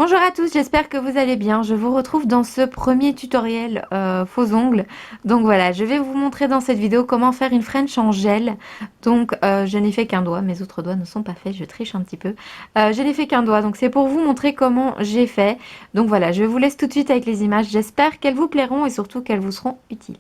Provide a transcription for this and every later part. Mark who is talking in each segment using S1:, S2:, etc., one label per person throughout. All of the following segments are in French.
S1: Bonjour à tous, j'espère que vous allez bien. Je vous retrouve dans ce premier tutoriel faux ongles. Donc voilà, je vais vous montrer dans cette vidéo comment faire une French en gel. Donc je n'ai fait qu'un doigt, mes autres doigts ne sont pas faits, je triche un petit peu. Je n'ai fait qu'un doigt, donc c'est pour vous montrer comment j'ai fait. Donc voilà, je vous laisse tout de suite avec les images. J'espère qu'elles vous plairont et surtout qu'elles vous seront utiles.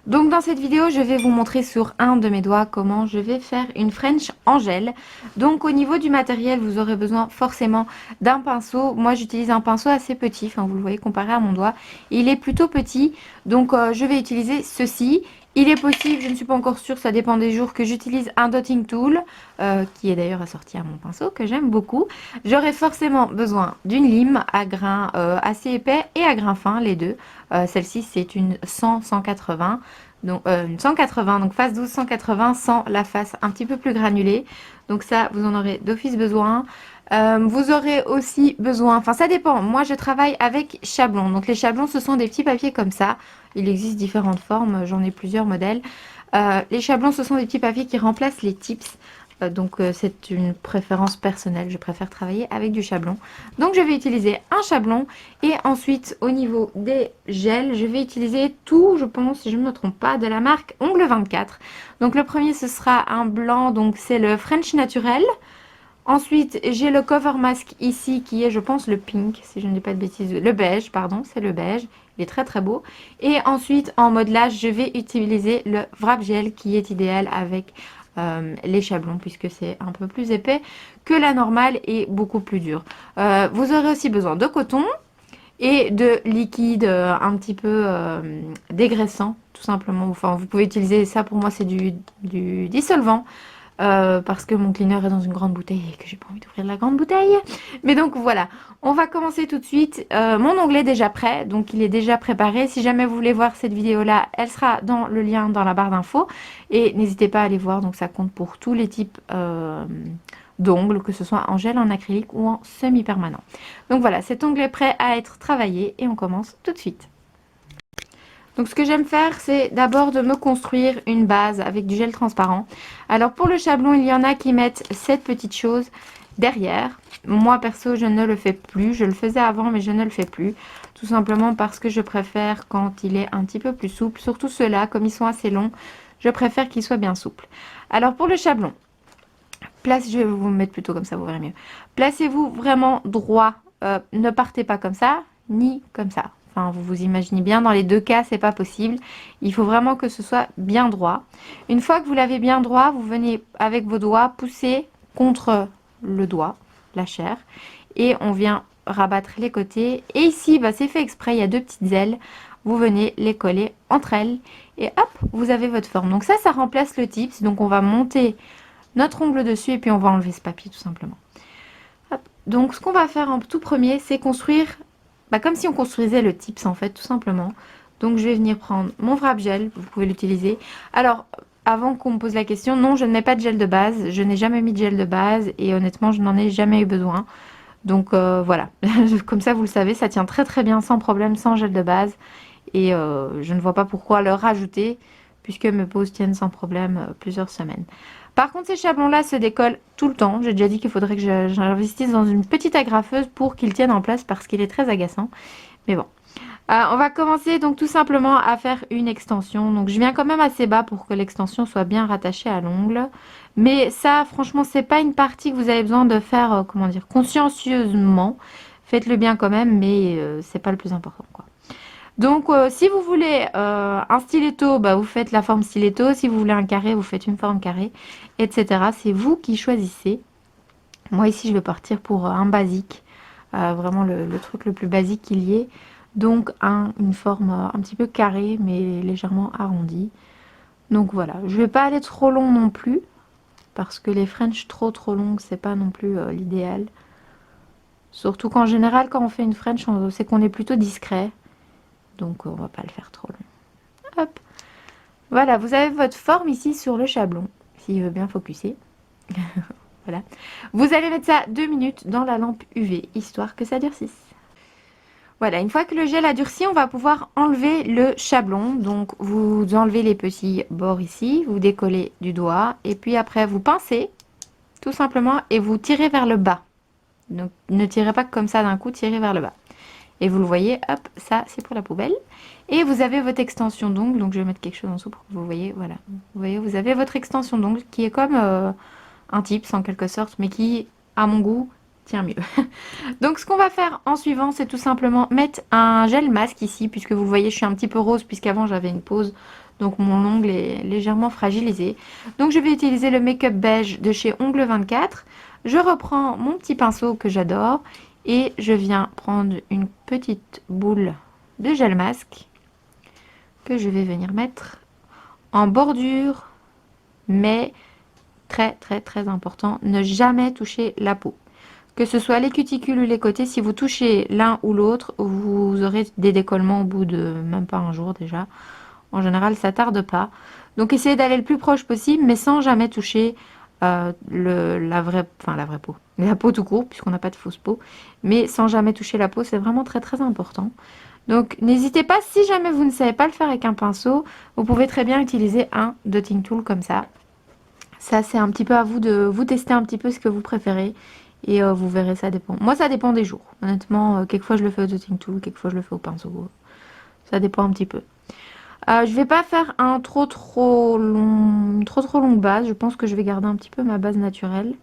S1: Donc dans cette vidéo, je vais vous montrer sur un de mes doigts comment je vais faire une French en gel. Donc au niveau du matériel, vous aurez besoin forcément d'un pinceau. Moi j'utilise un pinceau assez petit, enfin vous le voyez comparé à mon doigt. Il est plutôt petit, donc je vais utiliser ceci. Il est possible, je ne suis pas encore sûre, ça dépend des jours, que j'utilise un dotting tool, qui est d'ailleurs assorti à mon pinceau, que j'aime beaucoup. J'aurai forcément besoin d'une lime à grains assez épais et à grains fins, les deux. Celle-ci, c'est une 100-180, donc une 180, donc face 12 180 sans la face un petit peu plus granulée. Donc ça, vous en aurez d'office besoin. Vous aurez aussi besoin, enfin ça dépend, moi je travaille avec chablons. Donc les chablons, ce sont des petits papiers comme ça. Il existe différentes formes, j'en ai plusieurs modèles. Les chablons, ce sont des petits papiers qui remplacent les tips. C'est une préférence personnelle, je préfère travailler avec du chablon. Donc je vais utiliser un chablon et ensuite au niveau des gels, je vais utiliser tout, je pense, si je ne me trompe pas, de la marque Ongle 24. Donc le premier ce sera un blanc, donc c'est le French Naturel. Ensuite, j'ai le cover mask ici qui est, je pense, le pink, si je ne dis pas de bêtises, le beige, pardon, c'est le beige. Il est très très beau. Et ensuite, en modelage, je vais utiliser le Wrap Gel qui est idéal avec les chablons puisque c'est un peu plus épais que la normale et beaucoup plus dur. Vous aurez aussi besoin de coton et de liquide un petit peu dégraissant, tout simplement. Enfin, vous pouvez utiliser ça, pour moi, c'est du dissolvant. Parce que mon cleaner est dans une grande bouteille et que j'ai pas envie d'ouvrir la grande bouteille. Mais donc voilà, on va commencer tout de suite. Mon onglet est déjà prêt, donc il est déjà préparé. Si jamais vous voulez voir cette vidéo là, elle sera dans le lien dans la barre d'infos. Et n'hésitez pas à aller voir, donc ça compte pour tous les types d'ongles, que ce soit en gel, en acrylique ou en semi-permanent. Donc voilà, cet onglet est prêt à être travaillé et on commence tout de suite. Donc ce que j'aime faire, c'est d'abord de me construire une base avec du gel transparent. Alors pour le chablon, il y en a qui mettent cette petite chose derrière. Moi perso, je ne le fais plus. Je le faisais avant, mais je ne le fais plus. Tout simplement parce que je préfère quand il est un petit peu plus souple. Surtout ceux-là, comme ils sont assez longs, je préfère qu'ils soient bien souples. Alors pour le chablon, je vais vous mettre plutôt comme ça, vous verrez mieux. Placez-vous vraiment droit. Ne partez pas comme ça, ni comme ça. Enfin, vous vous imaginez bien, dans les deux cas, c'est pas possible. Il faut vraiment que ce soit bien droit. Une fois que vous l'avez bien droit, vous venez avec vos doigts pousser contre le doigt, la chair, et on vient rabattre les côtés. Et ici, bah, c'est fait exprès, il y a deux petites ailes. Vous venez les coller entre elles et hop, vous avez votre forme. Donc ça remplace le tips. Donc on va monter notre ongle dessus et puis on va enlever ce papier tout simplement. Hop. Donc ce qu'on va faire en tout premier, c'est construire comme si on construisait le tips en fait, tout simplement. Donc je vais venir prendre mon Wrap Gel, vous pouvez l'utiliser. Alors, avant qu'on me pose la question, non, je ne mets pas de gel de base. Je n'ai jamais mis de gel de base et honnêtement, je n'en ai jamais eu besoin. Donc voilà, comme ça vous le savez, ça tient très très bien sans problème, sans gel de base. Et je ne vois pas pourquoi le rajouter, puisque mes poses tiennent sans problème plusieurs semaines. Par contre, ces chablons-là se décollent tout le temps. J'ai déjà dit qu'il faudrait que j'investisse dans une petite agrafeuse pour qu'ils tiennent en place parce qu'il est très agaçant. Mais bon. On va commencer donc tout simplement à faire une extension. Donc je viens quand même assez bas pour que l'extension soit bien rattachée à l'ongle. Mais ça, franchement, c'est pas une partie que vous avez besoin de faire, comment dire, consciencieusement. Faites-le bien quand même, mais c'est pas le plus important, quoi. Donc si vous voulez un stiletto, bah, vous faites la forme stiletto. Si vous voulez un carré, vous faites une forme carré, etc. C'est vous qui choisissez. Moi ici, je vais partir pour un basique. Vraiment le truc le plus basique qu'il y ait. Donc une forme un petit peu carrée, mais légèrement arrondie. Donc voilà, je vais pas aller trop long non plus. Parce que les French trop longues, c'est pas non plus l'idéal. Surtout qu'en général, quand on fait une French, c'est qu'on est plutôt discret. Donc on va pas le faire trop long. Hop. Voilà, vous avez votre forme ici sur le chablon, s'il veut bien focuser. Voilà. Vous allez mettre ça 2 minutes dans la lampe UV, histoire que ça durcisse. Voilà, une fois que le gel a durci, on va pouvoir enlever le chablon. Donc vous enlevez les petits bords ici, vous décollez du doigt, et puis après vous pincez, tout simplement, et vous tirez vers le bas. Donc ne tirez pas comme ça d'un coup, tirez vers le bas. Et vous le voyez, hop, ça c'est pour la poubelle. Et vous avez votre extension d'ongle, donc je vais mettre quelque chose en dessous pour que vous voyez, voilà. Vous voyez, vous avez votre extension d'ongle qui est comme un tips en quelque sorte, mais qui, à mon goût, tient mieux. Donc ce qu'on va faire en suivant, c'est tout simplement mettre un gel masque ici, puisque vous voyez, je suis un petit peu rose, puisqu'avant j'avais une pause, donc mon ongle est légèrement fragilisé. Donc je vais utiliser le Make-up Beige de chez Ongle 24. Je reprends mon petit pinceau que j'adore, et je viens prendre une petite boule de gel masque, que je vais venir mettre en bordure, mais très très très important, ne jamais toucher la peau. Que ce soit les cuticules ou les côtés, si vous touchez l'un ou l'autre, vous aurez des décollements au bout de même pas un jour déjà. En général, ça tarde pas. Donc essayez d'aller le plus proche possible, mais sans jamais toucher la vraie peau. La peau tout court, puisqu'on n'a pas de fausse peau. Mais sans jamais toucher la peau, c'est vraiment très très important. Donc n'hésitez pas, si jamais vous ne savez pas le faire avec un pinceau, vous pouvez très bien utiliser un dotting tool comme ça. Ça, c'est un petit peu à vous de vous tester un petit peu ce que vous préférez. Et vous verrez, ça dépend. Moi, ça dépend des jours. Honnêtement, quelquefois, je le fais au dotting tool, quelquefois, je le fais au pinceau. Ça dépend un petit peu. Je vais pas faire un trop longue base. Je pense que je vais garder un petit peu ma base naturelle.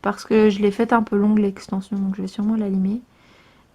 S1: Parce que je l'ai faite un peu longue, l'extension. Donc, je vais sûrement la limer.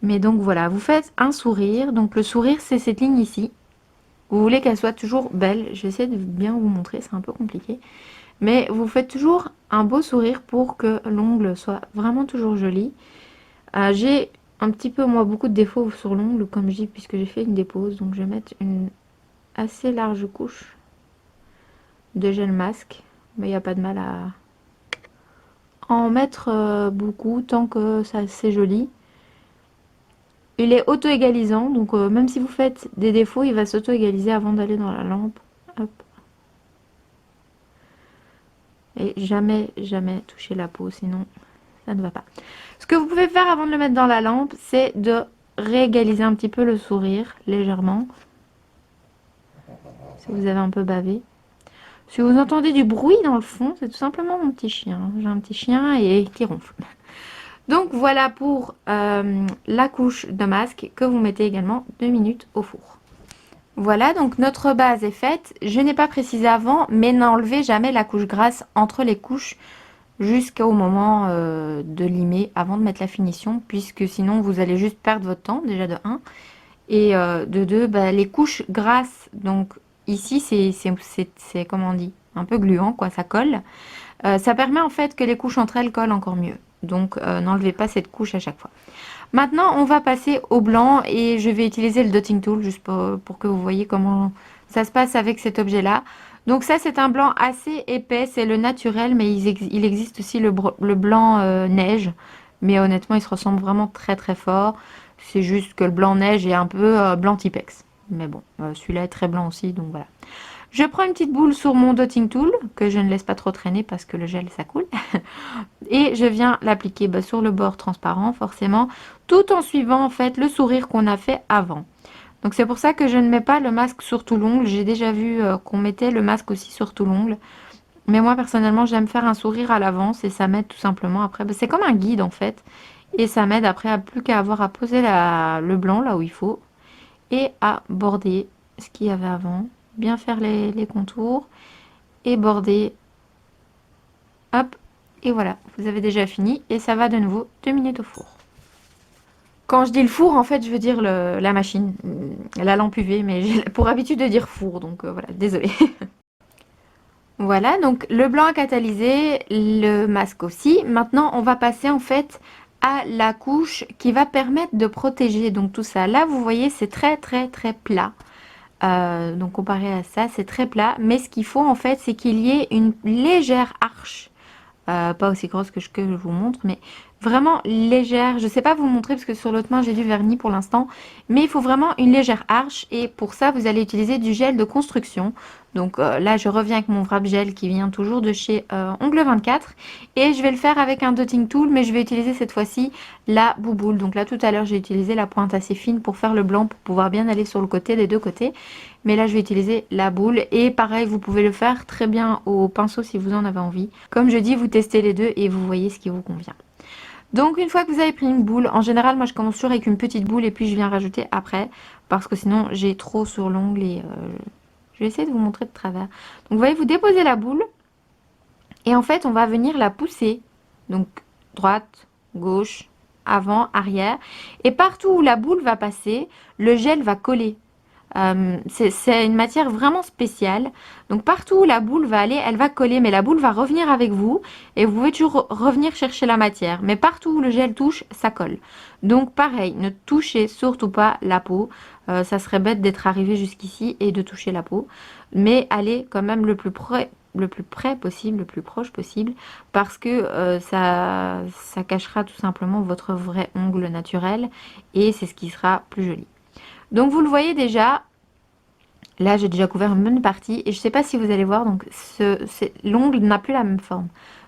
S1: Mais donc, voilà. Vous faites un sourire. Donc, le sourire, c'est cette ligne ici. Vous voulez qu'elle soit toujours belle. Je vais essayer de bien vous montrer. C'est un peu compliqué. Mais vous faites toujours un beau sourire pour que l'ongle soit vraiment toujours joli. J'ai un petit peu, moi, beaucoup de défauts sur l'ongle, comme je dis, puisque j'ai fait une dépose. Donc je vais mettre une assez large couche de gel masque. Mais il n'y a pas de mal à en mettre beaucoup, tant que ça c'est joli. Il est auto-égalisant, donc même si vous faites des défauts, il va s'auto-égaliser avant d'aller dans la lampe. Hop. Et jamais, jamais toucher la peau, sinon ça ne va pas. Ce que vous pouvez faire avant de le mettre dans la lampe, c'est de réégaliser un petit peu le sourire, légèrement. Si vous avez un peu bavé. Si vous entendez du bruit dans le fond, c'est tout simplement mon petit chien. J'ai un petit chien et qui ronfle. Donc voilà pour la couche de masque que vous mettez également 2 minutes au four. Voilà, donc notre base est faite. Je n'ai pas précisé avant, mais n'enlevez jamais la couche grasse entre les couches jusqu'au moment de limer avant de mettre la finition, puisque sinon vous allez juste perdre votre temps, déjà de 1. Et de 2, bah, les couches grasses, donc ici c'est comment on dit, un peu gluant, quoi, ça colle. Ça permet en fait que les couches entre elles collent encore mieux. Donc n'enlevez pas cette couche à chaque fois. Maintenant on va passer au blanc et je vais utiliser le dotting tool juste pour que vous voyez comment ça se passe avec cet objet là. Donc ça c'est un blanc assez épais, c'est le naturel, mais il existe aussi le blanc neige. Mais honnêtement il se ressemble vraiment très très fort. C'est juste que le blanc neige est un peu blanc Tipex. Mais bon, celui-là est très blanc aussi, donc voilà. Je prends une petite boule sur mon dotting tool, que je ne laisse pas trop traîner parce que le gel ça coule. Et je viens l'appliquer sur le bord transparent, forcément, tout en suivant en fait le sourire qu'on a fait avant. Donc c'est pour ça que je ne mets pas le masque sur tout l'ongle. J'ai déjà vu qu'on mettait le masque aussi sur tout l'ongle. Mais moi personnellement j'aime faire un sourire à l'avance et ça m'aide tout simplement après. C'est comme un guide en fait. Et ça m'aide après à plus qu'à avoir à poser le blanc là où il faut. Et à border ce qu'il y avait avant. Bien faire les contours. Et border. Hop. Et voilà. Vous avez déjà fini. Et ça va de nouveau 2 minutes au four. Quand je dis le four, en fait, je veux dire la machine. La lampe UV. Mais j'ai pour habitude de dire four. Donc voilà. Désolée. Voilà. Donc le blanc a catalysé. Le masque aussi. Maintenant, on va passer en fait à la couche qui va permettre de protéger donc tout ça. Là vous voyez c'est très très très plat, donc comparé à ça c'est très plat, mais ce qu'il faut en fait c'est qu'il y ait une légère arche, pas aussi grosse que je vous montre, mais vraiment légère. Je sais pas vous montrer parce que sur l'autre main j'ai du vernis pour l'instant, mais il faut vraiment une légère arche et pour ça vous allez utiliser du gel de construction. Donc là je reviens avec mon wrap gel qui vient toujours de chez Ongle 24 et je vais le faire avec un dotting tool, mais je vais utiliser cette fois-ci la bouboule. Donc là tout à l'heure j'ai utilisé la pointe assez fine pour faire le blanc pour pouvoir bien aller sur le côté des deux côtés, mais là je vais utiliser la boule et pareil vous pouvez le faire très bien au pinceau si vous en avez envie. Comme je dis, vous testez les deux et vous voyez ce qui vous convient. Donc une fois que vous avez pris une boule, en général moi je commence toujours avec une petite boule et puis je viens rajouter après parce que sinon j'ai trop sur l'ongle et je vais essayer de vous montrer de travers. Donc vous voyez, vous déposez la boule et en fait on va venir la pousser. Donc droite, gauche, avant, arrière. Et partout où la boule va passer, le gel va coller. C'est une matière vraiment spéciale. Donc partout où la boule va aller, elle va coller, mais la boule va revenir avec vous et vous pouvez toujours revenir chercher la matière. Mais partout où le gel touche, ça colle. Donc pareil, ne touchez surtout pas la peau. Ça serait bête d'être arrivé jusqu'ici et de toucher la peau. Mais allez quand même le plus près possible, le plus proche possible, parce que ça cachera tout simplement votre vrai ongle naturel et c'est ce qui sera plus joli. Donc vous le voyez déjà, là j'ai déjà couvert une bonne partie et je ne sais pas si vous allez voir, donc l'ongle n'a plus la même forme.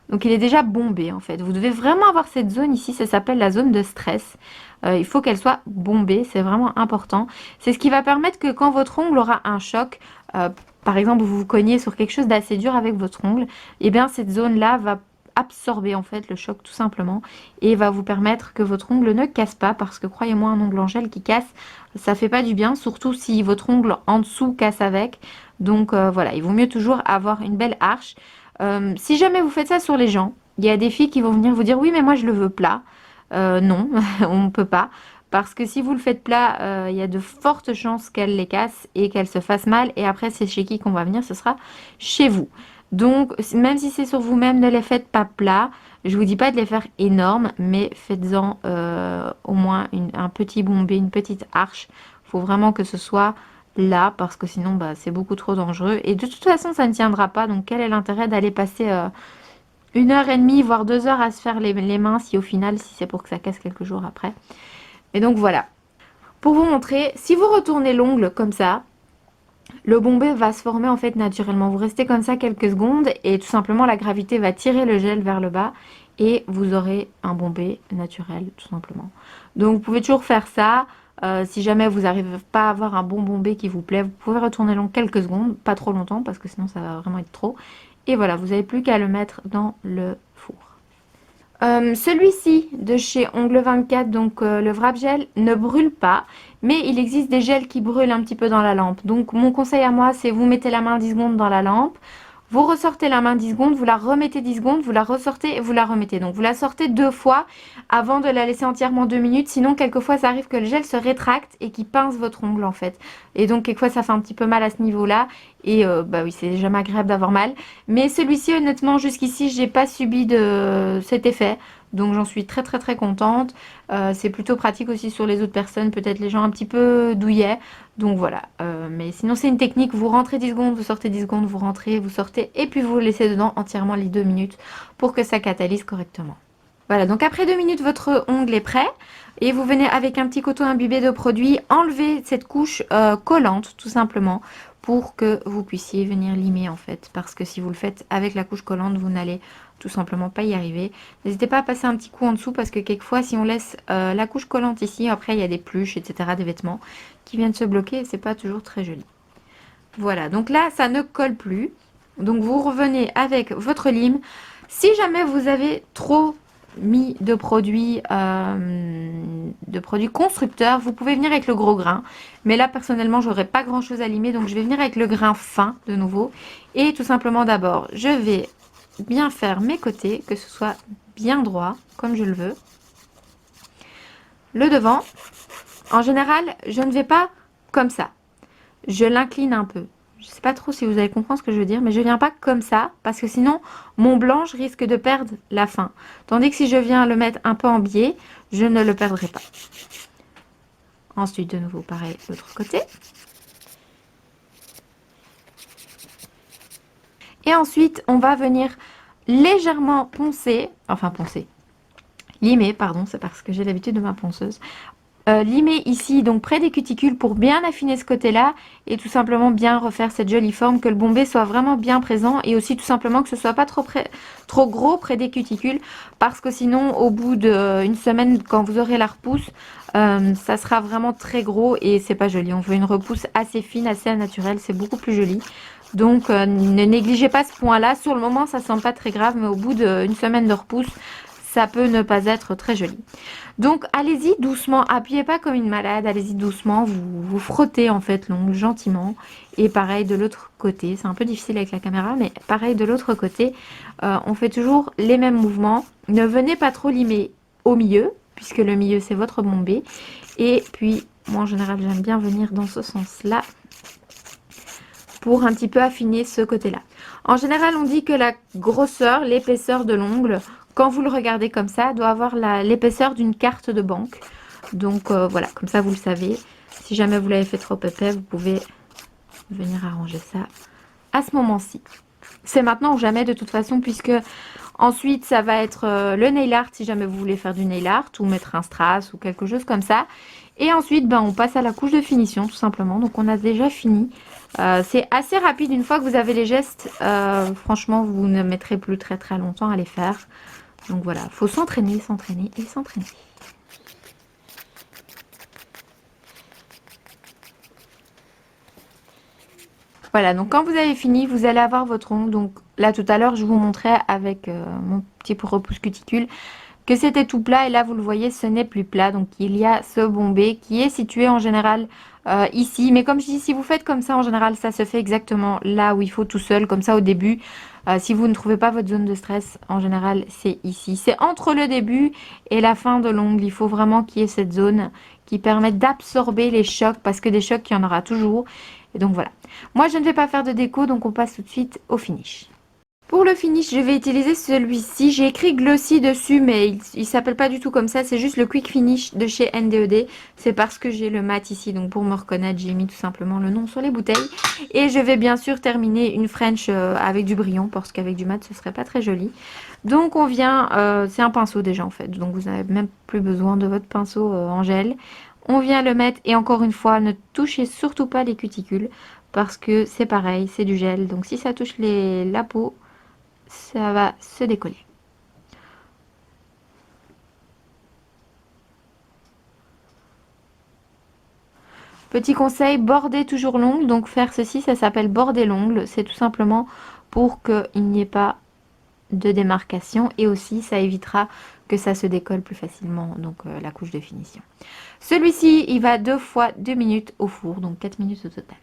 S1: Donc il est déjà bombé en fait. Vous devez vraiment avoir cette zone ici, ça s'appelle la zone de stress. Il faut qu'elle soit bombée, c'est vraiment important. C'est ce qui va permettre que quand votre ongle aura un choc, par exemple vous vous cognez sur quelque chose d'assez dur avec votre ongle, et bien cette zone-là va absorber en fait le choc tout simplement et va vous permettre que votre ongle ne casse pas parce que croyez-moi un ongle en gel qui casse ça fait pas du bien, surtout si votre ongle en dessous casse avec. Donc voilà, il vaut mieux toujours avoir une belle arche. Si jamais vous faites ça sur les gens, il y a des filles qui vont venir vous dire oui mais moi je le veux plat. Non, on ne peut pas. Parce que si vous le faites plat, il y a de fortes chances qu'elle les casse et qu'elle se fasse mal. Et après, c'est chez qui qu'on va venir, ce sera chez vous. Donc, même si c'est sur vous-même, ne les faites pas plats. Je vous dis pas de les faire énormes, mais faites-en au moins un petit bombé, une petite arche. Il faut vraiment que ce soit là, parce que sinon, bah, c'est beaucoup trop dangereux. Et de toute façon, ça ne tiendra pas. Donc, quel est l'intérêt d'aller passer 1 heure et demie, voire 2 heures à se faire les mains, si au final, si c'est pour que ça casse quelques jours après. Et donc voilà. Pour vous montrer, si vous retournez l'ongle comme ça, le bombé va se former en fait naturellement. Vous restez comme ça quelques secondes et tout simplement la gravité va tirer le gel vers le bas et vous aurez un bombé naturel tout simplement. Donc vous pouvez toujours faire ça. Si jamais vous n'arrivez pas à avoir un bon bombé qui vous plaît, vous pouvez retourner l'ongle quelques secondes, pas trop longtemps parce que sinon ça va vraiment être trop. Et voilà, vous n'avez plus qu'à le mettre dans le four. Celui-ci de chez Ongle 24, donc le Wrap Gel, ne brûle pas, mais il existe des gels qui brûlent un petit peu dans la lampe. Donc mon conseil à moi, c'est vous mettez la main 10 secondes dans la lampe, vous ressortez la main 10 secondes, vous la remettez 10 secondes, vous la ressortez et vous la remettez. Donc vous la sortez 2 fois avant de la laisser entièrement 2 minutes, sinon quelquefois ça arrive que le gel se rétracte et qui pince votre ongle en fait. Et donc quelquefois ça fait un petit peu mal à ce niveau-là, et bah oui, c'est jamais agréable d'avoir mal. Mais celui-ci, honnêtement, jusqu'ici, j'ai pas subi de cet effet. Donc j'en suis très très très contente. C'est plutôt pratique aussi sur les autres personnes, peut-être les gens un petit peu douillets. Donc voilà. Mais sinon c'est une technique, vous rentrez 10 secondes, vous sortez 10 secondes, vous rentrez, vous sortez, et puis vous laissez dedans entièrement les 2 minutes pour que ça catalyse correctement. Voilà, donc après 2 minutes, votre ongle est prêt. Et vous venez avec un petit coton imbibé de produit enlever cette couche collante tout simplement pour que vous puissiez venir limer en fait. Parce que si vous le faites avec la couche collante, vous n'allez tout simplement pas y arriver. N'hésitez pas à passer un petit coup en dessous parce que quelquefois si on laisse la couche collante ici, après il y a des pluches, etc., des vêtements qui viennent se bloquer et c'est pas toujours très joli. Voilà, donc là ça ne colle plus. Donc vous revenez avec votre lime. Si jamais vous avez trop mis de produits constructeurs, vous pouvez venir avec le gros grain, mais là personnellement j'aurais pas grand chose à limer, donc je vais venir avec le grain fin de nouveau. Et tout simplement d'abord je vais bien faire mes côtés, que ce soit bien droit comme je le veux. Le devant, en général je ne vais pas comme ça, je l'incline un peu. Je sais pas trop si vous allez comprendre ce que je veux dire, mais je viens pas comme ça, parce que sinon, mon blanc, je risque de perdre la fin. Tandis que si je viens le mettre un peu en biais, je ne le perdrai pas. Ensuite, de nouveau, pareil, l'autre côté. Et ensuite, on va venir légèrement limer, pardon, c'est parce que j'ai l'habitude de ma ponceuse. Limer ici donc près des cuticules pour bien affiner ce côté là et tout simplement bien refaire cette jolie forme, que le bombé soit vraiment bien présent et aussi tout simplement que ce soit pas trop gros près des cuticules, parce que sinon au bout d'une semaine quand vous aurez la repousse, ça sera vraiment très gros et c'est pas joli. On veut une repousse assez fine, assez naturelle, c'est beaucoup plus joli. Donc ne négligez pas ce point là. Sur le moment ça sent pas très grave, mais au bout d'une semaine de repousse ça peut ne pas être très joli. Donc allez-y doucement, appuyez pas comme une malade, allez-y doucement, vous frottez en fait l'ongle gentiment. Et pareil de l'autre côté, c'est un peu difficile avec la caméra, mais pareil de l'autre côté, on fait toujours les mêmes mouvements. Ne venez pas trop limer au milieu, puisque le milieu c'est votre bombé. Et puis, moi en général j'aime bien venir dans ce sens-là, pour un petit peu affiner ce côté-là. En général, on dit que la grosseur, l'épaisseur de l'ongle, quand vous le regardez comme ça, doit avoir l'épaisseur d'une carte de banque. Donc voilà, comme ça vous le savez. Si jamais vous l'avez fait trop épais, vous pouvez venir arranger ça à ce moment-ci. C'est maintenant ou jamais de toute façon, puisque ensuite ça va être le nail art si jamais vous voulez faire du nail art ou mettre un strass ou quelque chose comme ça. Et ensuite ben, on passe à la couche de finition tout simplement. Donc on a déjà fini. C'est assez rapide une fois que vous avez les gestes. Franchement vous ne mettrez plus très longtemps à les faire. Donc voilà, faut s'entraîner, s'entraîner et s'entraîner. Voilà, donc quand vous avez fini, vous allez avoir votre ongle. Donc là tout à l'heure je vous montrais avec mon petit repousse cuticule que c'était tout plat, et là vous le voyez, ce n'est plus plat. Donc il y a ce bombé qui est situé en général ici, mais comme je dis, si vous faites comme ça en général, ça se fait exactement là où il faut tout seul, comme ça au début. Si vous ne trouvez pas votre zone de stress, en général c'est ici, c'est entre le début et la fin de l'ongle. Il faut vraiment qu'il y ait cette zone qui permette d'absorber les chocs, parce que des chocs il y en aura toujours. Et donc voilà, moi je ne vais pas faire de déco, donc on passe tout de suite au finish. Pour le finish, je vais utiliser celui-ci. J'ai écrit Glossy dessus, mais il s'appelle pas du tout comme ça. C'est juste le Quick Finish de chez NDED. C'est parce que j'ai le mat ici. Donc pour me reconnaître, j'ai mis tout simplement le nom sur les bouteilles. Et je vais bien sûr terminer une French avec du brillant, parce qu'avec du mat, ce serait pas très joli. Donc on vient... c'est un pinceau déjà en fait. Donc vous n'avez même plus besoin de votre pinceau en gel. On vient le mettre, et encore une fois, ne touchez surtout pas les cuticules, parce que c'est pareil, c'est du gel. Donc si ça touche la peau, ça va se décoller. Petit conseil, border toujours l'ongle. Donc faire ceci, ça s'appelle border l'ongle. C'est tout simplement pour qu'il n'y ait pas de démarcation, et aussi ça évitera que ça se décolle plus facilement, donc la couche de finition. Celui-ci, il va 2 fois 2 minutes au four, donc 4 minutes au total.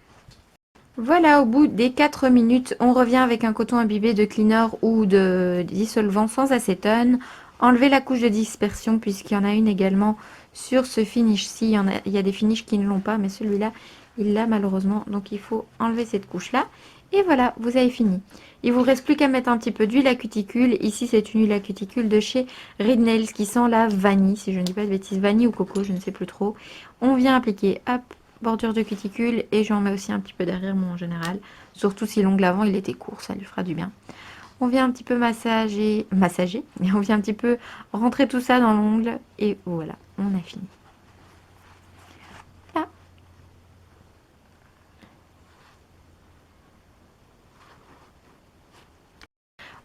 S1: Voilà, au bout des 4 minutes, on revient avec un coton imbibé de cleaner ou de dissolvant sans acétone. Enlevez la couche de dispersion, puisqu'il y en a une également sur ce finish-ci. Il y a des finishes qui ne l'ont pas, mais celui-là, il l'a malheureusement. Donc il faut enlever cette couche-là. Et voilà, vous avez fini. Il vous reste plus qu'à mettre un petit peu d'huile à cuticule. Ici, c'est une huile à cuticule de chez Reed Nails qui sent la vanille, si je ne dis pas de bêtises, vanille ou coco, je ne sais plus trop. On vient appliquer, hop, bordure de cuticule, et j'en mets aussi un petit peu derrière moi en général, surtout si l'ongle avant il était court, ça lui fera du bien. On vient un petit peu massager, et on vient un petit peu rentrer tout ça dans l'ongle, et voilà, on a fini. Là.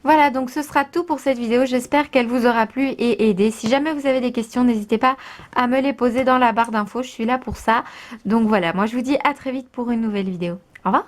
S1: Voilà, donc ce sera tout pour cette vidéo. J'espère qu'elle vous aura plu et aidé. Si jamais vous avez des questions, n'hésitez pas à me les poser dans la barre d'infos. Je suis là pour ça. Donc voilà, moi je vous dis à très vite pour une nouvelle vidéo. Au revoir.